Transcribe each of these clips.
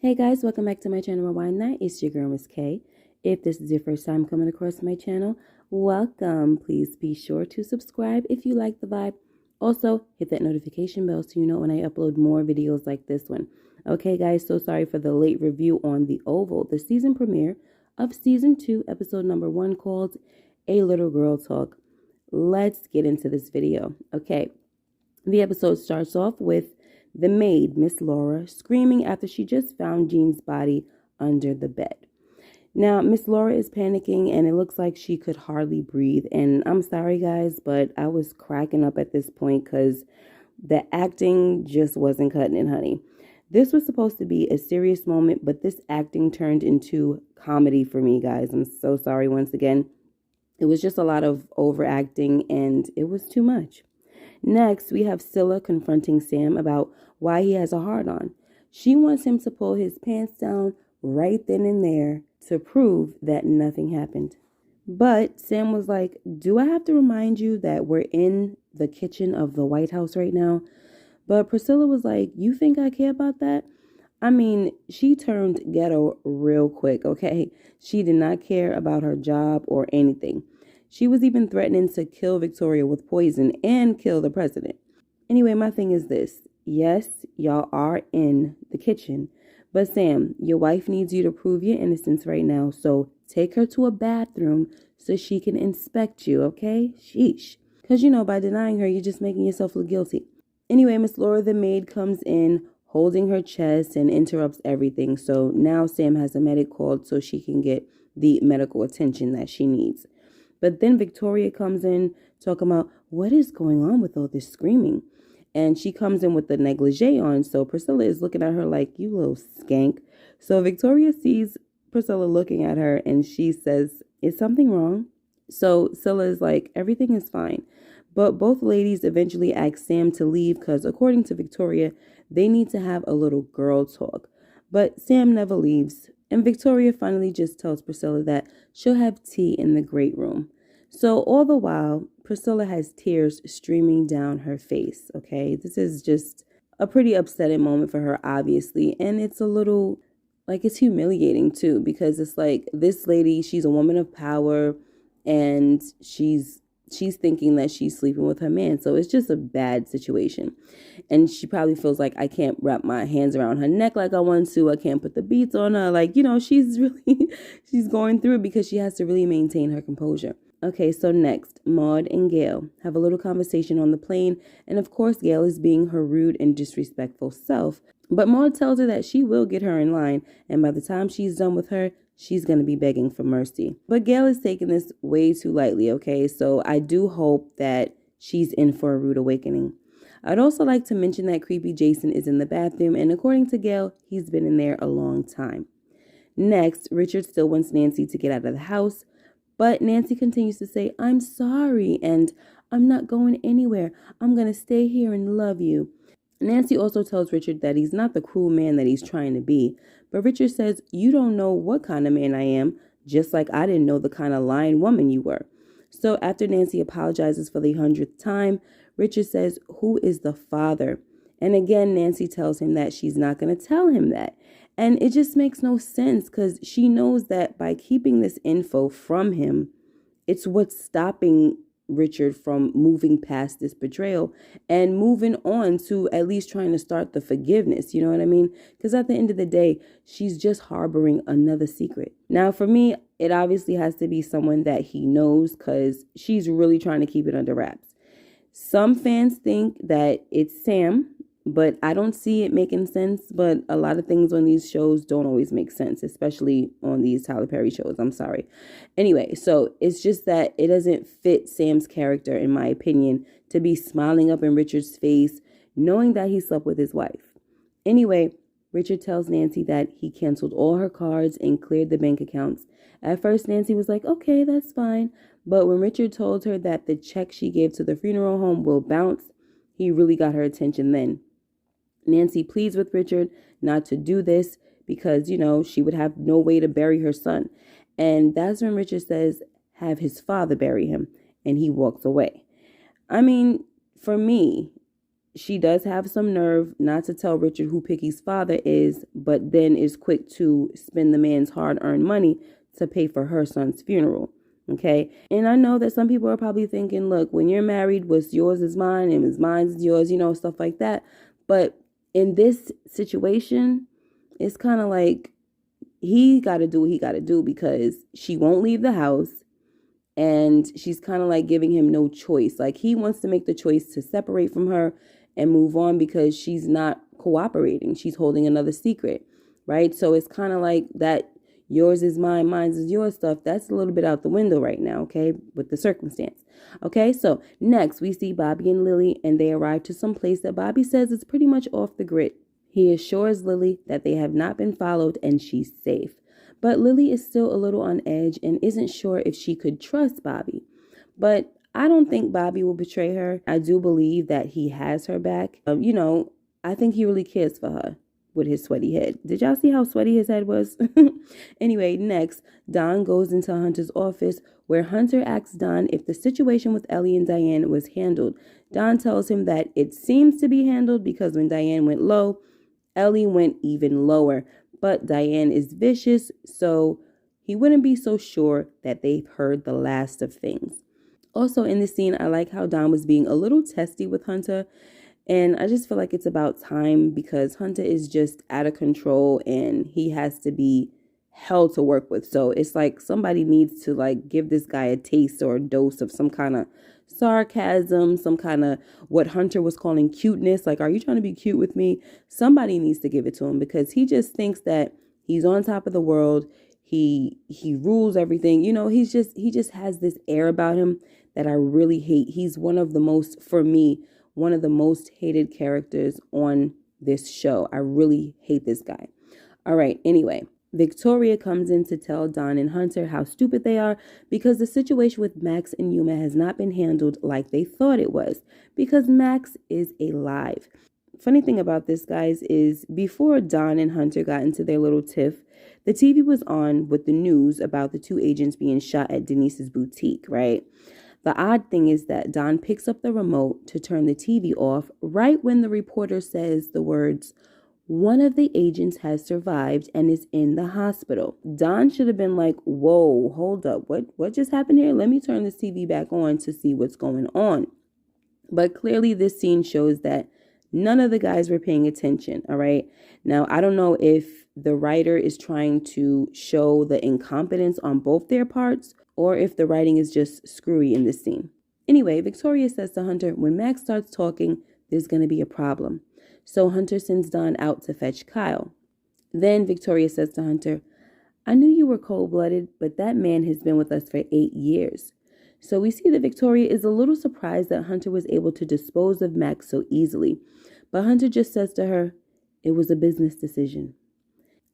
Hey guys, welcome back to my channel Rewind Night. It's your girl Miss K. If this is your first time coming across my channel, welcome. Please be sure to subscribe if you like the vibe. Also, hit that notification bell so you know when I upload more videos like this one. Okay guys, so sorry for the late review on The Oval, the season premiere of season 2, episode number 1, called A Little Girl Talk. Let's get into this video. Okay, the episode starts off with the maid, Miss Laura, screaming after she just found Jean's body under the bed. Now, Miss Laura is panicking and it looks like she could hardly breathe. And I'm sorry, guys, but I was cracking up at this point because the acting just wasn't cutting it, honey. This was supposed to be a serious moment, but this acting turned into comedy for me, guys. I'm so sorry once again. It was just a lot of overacting and it was too much. Next, we have Scylla confronting Sam about why he has a hard-on. She wants him to pull his pants down right then and there to prove that nothing happened. But Sam was like, do I have to remind you that we're in the kitchen of the White House right now? But Priscilla was like, you think I care about that? I mean, she turned ghetto real quick, okay? She did not care about her job or anything. She was even threatening to kill Victoria with poison and kill the president. Anyway, my thing is this. Yes, y'all are in the kitchen. But Sam, your wife needs you to prove your innocence right now. So take her to a bathroom so she can inspect you, okay? Sheesh. Because, by denying her, you're just making yourself look guilty. Anyway, Miss Laura, the maid, comes in holding her chest and interrupts everything. So now Sam has a medic called so she can get the medical attention that she needs. But then Victoria comes in talking about what is going on with all this screaming. And she comes in with the negligee on. So Priscilla is looking at her like, you little skank. So Victoria sees Priscilla looking at her and she says, is something wrong? So Scylla is like, everything is fine. But both ladies eventually ask Sam to leave because according to Victoria, they need to have a little girl talk. But Sam never leaves. And Victoria finally just tells Priscilla that she'll have tea in the great room. So all the while, Priscilla has tears streaming down her face, okay? This is just a pretty upsetting moment for her, obviously. And it's a little, it's humiliating too, because it's like this lady, she's a woman of power and she's thinking that she's sleeping with her man. So it's just a bad situation. And she probably feels like I can't wrap my hands around her neck like I want to. I can't put the beats on her. She's going through it because she has to really maintain her composure. Okay, so next, Maude and Gayle have a little conversation on the plane. And of course, Gayle is being her rude and disrespectful self. But Maude tells her that she will get her in line. And by the time she's done with her, she's going to be begging for mercy. But Gayle is taking this way too lightly, okay? So I do hope that she's in for a rude awakening. I'd also like to mention that creepy Jason is in the bathroom, and according to Gayle, he's been in there a long time. Next, Richard still wants Nancy to get out of the house, but Nancy continues to say, I'm sorry, and I'm not going anywhere. I'm going to stay here and love you. Nancy also tells Richard that he's not the cruel man that he's trying to be. But Richard says, you don't know what kind of man I am, just like I didn't know the kind of lying woman you were. So after Nancy apologizes for the 100th time, Richard says, who is the father? And again, Nancy tells him that she's not going to tell him that. And it just makes no sense because she knows that by keeping this info from him, it's what's stopping Richard from moving past this betrayal and moving on to at least trying to start the forgiveness. You know what I mean? Because at the end of the day, she's just harboring another secret. Now, for me, it obviously has to be someone that he knows because she's really trying to keep it under wraps. Some fans think that it's Sam, but I don't see it making sense. But a lot of things on these shows don't always make sense, especially on these Tyler Perry shows. I'm sorry. Anyway, so it's just that it doesn't fit Sam's character, in my opinion, to be smiling up in Richard's face, knowing that he slept with his wife. Anyway, Richard tells Nancy that he canceled all her cards and cleared the bank accounts. At first, Nancy was like, okay, that's fine. But when Richard told her that the check she gave to the funeral home will bounce, he really got her attention then. Nancy pleads with Richard not to do this because, she would have no way to bury her son. And that's when Richard says, have his father bury him. And he walks away. I mean, for me, she does have some nerve not to tell Richard who Picky's father is, but then is quick to spend the man's hard-earned money to pay for her son's funeral. Okay. And I know that some people are probably thinking, look, when you're married, what's yours is mine and what's mine is yours, stuff like that. But in this situation, it's kind of like he got to do what he got to do because she won't leave the house. And she's kind of like giving him no choice. Like he wants to make the choice to separate from her and move on because she's not cooperating. She's holding another secret, right? So it's kind of like that yours is mine, mine is yours stuff. That's a little bit out the window right now, okay, with the circumstance. Okay, so next we see Bobby and Lily, and they arrive to some place that Bobby says is pretty much off the grid. He assures Lily that they have not been followed and she's safe. But Lily is still a little on edge and isn't sure if she could trust Bobby. But I don't think Bobby will betray her. I do believe that he has her back. I think he really cares for her with his sweaty head. Did y'all see how sweaty his head was? Anyway, next, Don goes into Hunter's office where Hunter asks Don if the situation with Ellie and Diane was handled. Don tells him that it seems to be handled because when Diane went low, Ellie went even lower. But Diane is vicious, so he wouldn't be so sure that they've heard the last of things. Also in this scene, I like how Don was being a little testy with Hunter. And I just feel like it's about time because Hunter is just out of control and he has to be hell to work with. So it's like somebody needs to like give this guy a taste or a dose of some kind of sarcasm, some kind of what Hunter was calling cuteness. Like, are you trying to be cute with me? Somebody needs to give it to him because he just thinks that he's on top of the world. He rules everything. He just has this air about him that I really hate. He's one of the most hated characters on this show. I really hate this guy. All right. Anyway, Victoria comes in to tell Don and Hunter how stupid they are because the situation with Max and Yuma has not been handled like they thought it was because Max is alive. Funny thing about this, guys, is before Don and Hunter got into their little tiff, the TV was on with the news about the two agents being shot at Denise's boutique, right? The odd thing is that Don picks up the remote to turn the TV off right when the reporter says the words, "One of the agents has survived and is in the hospital." Don should have been like, whoa, hold up. What just happened here? Let me turn this TV back on to see what's going on. But clearly this scene shows that none of the guys were paying attention, all right? Now, I don't know if the writer is trying to show the incompetence on both their parts or if the writing is just screwy in this scene. Anyway, Victoria says to Hunter, when Max starts talking, there's going to be a problem. So Hunter sends Don out to fetch Kyle. Then Victoria says to Hunter, I knew you were cold-blooded, but that man has been with us for 8 years. So we see that Victoria is a little surprised that Hunter was able to dispose of Max so easily. But Hunter just says to her, it was a business decision.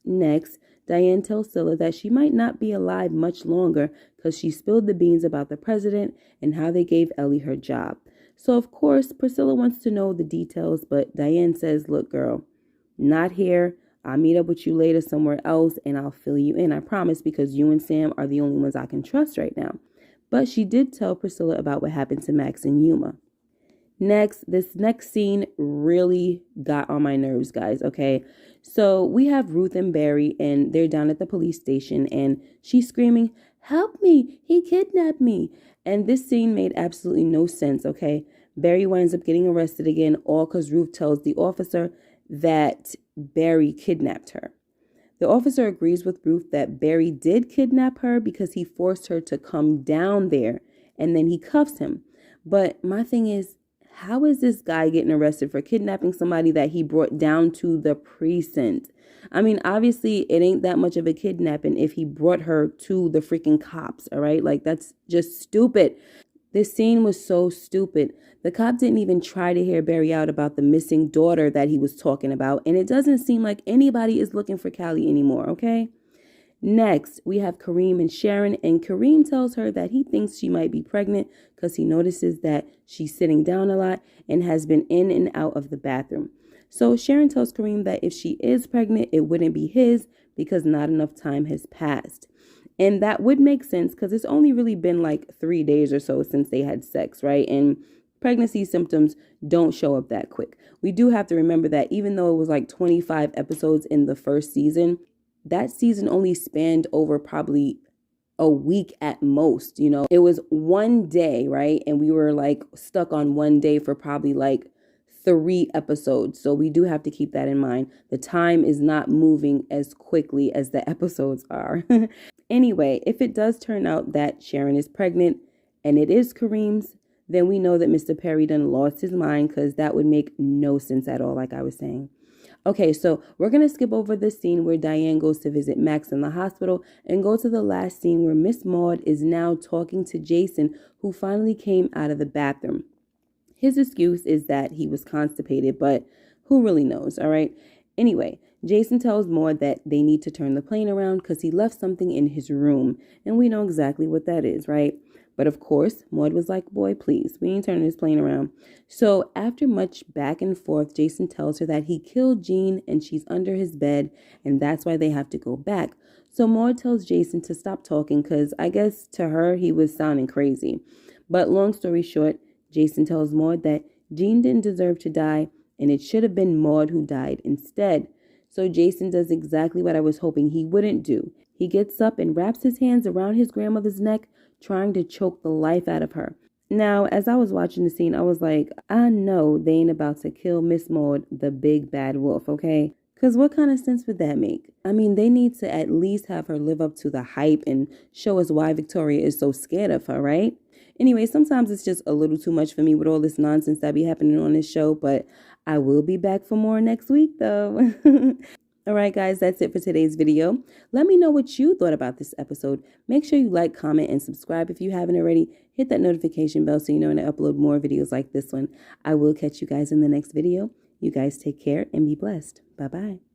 Next, Diane tells Scylla that she might not be alive much longer because she spilled the beans about the president and how they gave Ellie her job. So, of course, Priscilla wants to know the details, but Diane says, look, girl, not here. I'll meet up with you later somewhere else and I'll fill you in, I promise, because you and Sam are the only ones I can trust right now. But she did tell Priscilla about what happened to Max and Yuma. This next scene really got on my nerves, guys, okay? So we have Ruth and Barry, and they're down at the police station, and she's screaming, help me, he kidnapped me. And this scene made absolutely no sense, okay? Barry winds up getting arrested again, all because Ruth tells the officer that Barry kidnapped her. The officer agrees with Ruth that Barry did kidnap her because he forced her to come down there, and then he cuffs him. But my thing is, how is this guy getting arrested for kidnapping somebody that he brought down to the precinct? I mean, obviously, it ain't that much of a kidnapping if he brought her to the freaking cops, all right? Like, that's just stupid. This scene was so stupid. The cop didn't even try to hear Barry out about the missing daughter that he was talking about, and it doesn't seem like anybody is looking for Callie anymore, okay? Next, we have Kareem and Sharon, and Kareem tells her that he thinks she might be pregnant because he notices that she's sitting down a lot and has been in and out of the bathroom. So Sharon tells Kareem that if she is pregnant, it wouldn't be his because not enough time has passed. And that would make sense because it's only really been like 3 days or so since they had sex, right? And pregnancy symptoms don't show up that quick. We do have to remember that even though it was like 25 episodes in the first season, that season only spanned over probably a week at most. You know, it was one day, right? And we were like stuck on one day for probably like 3 episodes. So we do have to keep that in mind. The time is not moving as quickly as the episodes are. Anyway, if it does turn out that Sharon is pregnant and it is Kareem's, then we know that Mr. Perry done lost his mind, because that would make no sense at all, like I was saying. Okay, so we're going to skip over the scene where Diane goes to visit Max in the hospital and go to the last scene where Miss Maude is now talking to Jason, who finally came out of the bathroom. His excuse is that he was constipated, but who really knows, all right? Anyway, Jason tells Maude that they need to turn the plane around because he left something in his room, and we know exactly what that is, right? But of course, Maude was like, boy, please, we ain't turning this plane around. So after much back and forth, Jason tells her that he killed Jean and she's under his bed, and that's why they have to go back. So Maude tells Jason to stop talking because I guess to her he was sounding crazy. But long story short, Jason tells Maude that Jean didn't deserve to die, and it should have been Maude who died instead. So Jason does exactly what I was hoping he wouldn't do. He gets up and wraps his hands around his grandmother's neck, trying to choke the life out of her. Now, as I was watching the scene, I was like, I know they ain't about to kill Miss Maude, the big bad wolf, okay? Because what kind of sense would that make? I mean, they need to at least have her live up to the hype and show us why Victoria is so scared of her, right? Anyway, sometimes it's just a little too much for me with all this nonsense that be happening on this show, but I will be back for more next week, though. All right, guys, that's it for today's video. Let me know what you thought about this episode. Make sure you like, comment, and subscribe if you haven't already. Hit that notification bell so you know when I upload more videos like this one. I will catch you guys in the next video. You guys take care and be blessed. Bye-bye.